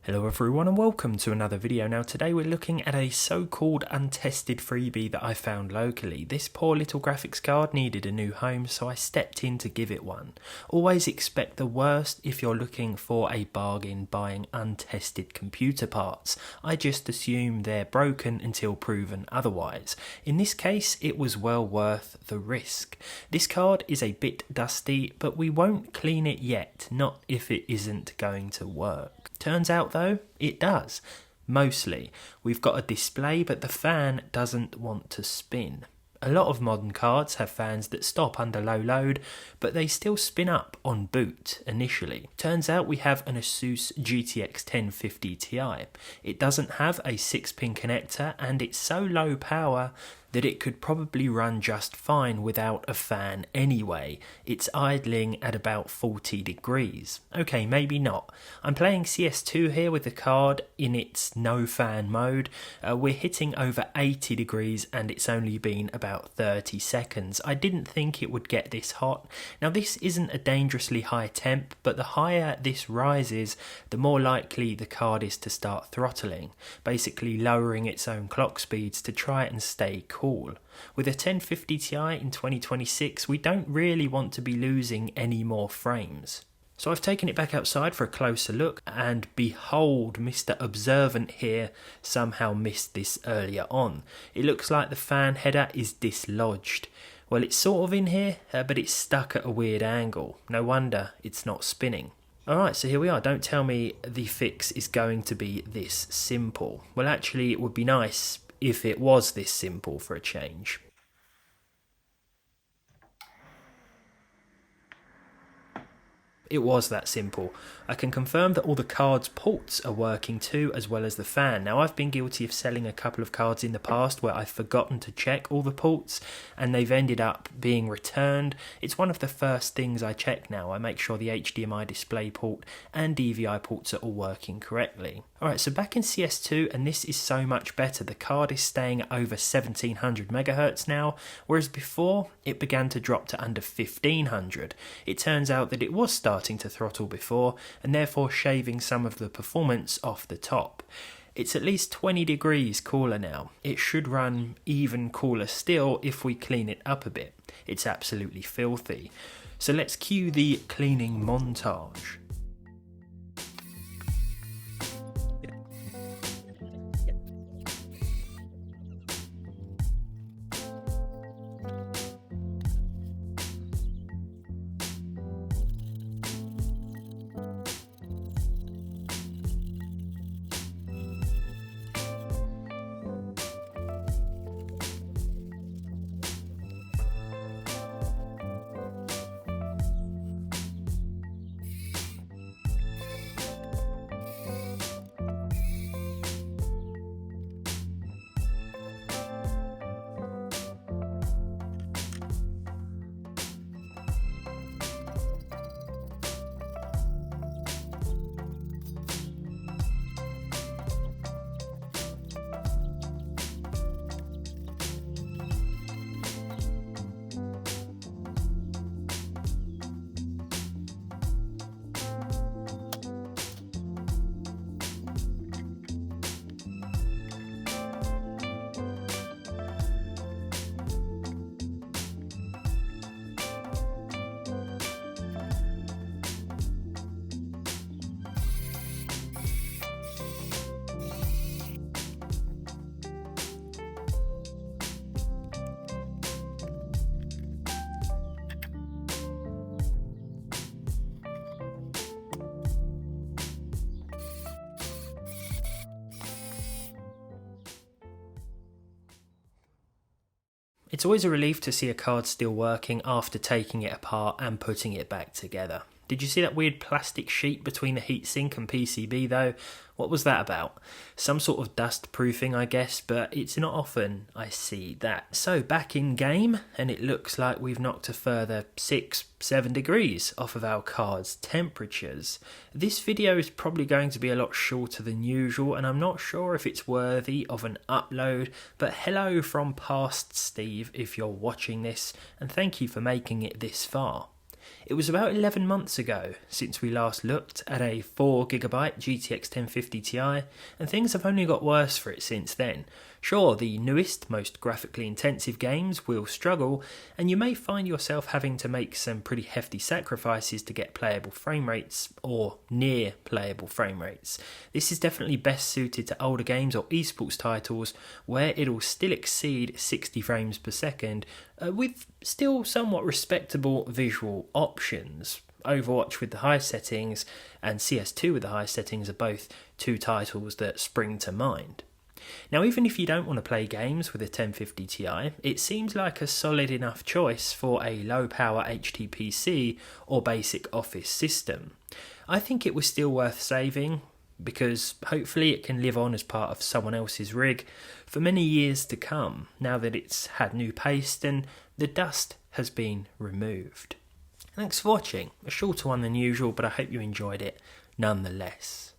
Hello everyone and welcome to another video. Now today we're looking at a so-called untested freebie that I found locally. This poor little graphics card needed a new home, so I stepped in to give it one. Always expect the worst if you're looking for a bargain buying untested computer parts. I just assume they're broken until proven otherwise. In this case it was well worth the risk. This card is a bit dusty, but we won't clean it yet, not if it isn't going to work. Turns out though, it does. Mostly. We've got a display, but the fan doesn't want to spin. A lot of modern cards have fans that stop under low load, but they still spin up on boot initially. Turns out we have an Asus GTX 1050 Ti. It doesn't have a 6-pin connector and it's so low power that it could probably run just fine without a fan anyway. It's idling at about 40 degrees. Okay, maybe not. I'm playing CS2 here with the card in its no fan mode. We're hitting over 80 degrees and it's only been about 30 seconds. I didn't think it would get this hot. Now this isn't a dangerously high temp, but the higher this rises, the more likely the card is to start throttling, basically lowering its own clock speeds to try and stay cool. With a 1050 Ti in 2026, we don't really want to be losing any more frames. So I've taken it back outside for a closer look, and behold, Mr. Observant here somehow missed this earlier on. It looks like the fan header is dislodged. Well, it's sort of in here, but it's stuck at a weird angle. No wonder it's not spinning. Alright, so here we are. Don't tell me the fix is going to be this simple. Well, actually, it would be nice if it was this simple for a change. It was that simple. I can confirm that all the cards' ports are working too, as well as the fan. Now I've been guilty of selling a couple of cards in the past where I've forgotten to check all the ports and they've ended up being returned. It's one of the first things I check now. I make sure the HDMI display port and DVI ports are all working correctly. Alright, so back in CS2, and this is so much better. The card is staying at over 1700 MHz now, whereas before it began to drop to under 1500. It turns out that it was starting to throttle before, and therefore shaving some of the performance off the top. It's at least 20 degrees cooler now. It should run even cooler still if we clean it up a bit. It's absolutely filthy. So let's cue the cleaning montage. It's always a relief to see a card still working after taking it apart and putting it back together. Did you see that weird plastic sheet between the heatsink and PCB though? What was that about? Some sort of dust proofing, I guess, but it's not often I see that. So back in game, and it looks like we've knocked a further 6-7 degrees off of our card's temperatures. This video is probably going to be a lot shorter than usual, and I'm not sure if it's worthy of an upload, but hello from past Steve if you're watching this, and thank you for making it this far. It was about 11 months ago since we last looked at a 4GB GTX 1050 Ti, and things have only got worse for it since then. Sure, the newest, most graphically intensive games will struggle, and you may find yourself having to make some pretty hefty sacrifices to get playable frame rates, or near playable frame rates. This is definitely best suited to older games or esports titles where it'll still exceed 60 frames per second, with still somewhat respectable visual options. Overwatch with the high settings and CS2 with the high settings are both two titles that spring to mind. Now, even if you don't want to play games with a 1050 Ti, it seems like a solid enough choice for a low-power HTPC or basic office system. I think it was still worth saving, because hopefully it can live on as part of someone else's rig for many years to come, now that it's had new paste and the dust has been removed. Thanks for watching. A shorter one than usual, but I hope you enjoyed it nonetheless.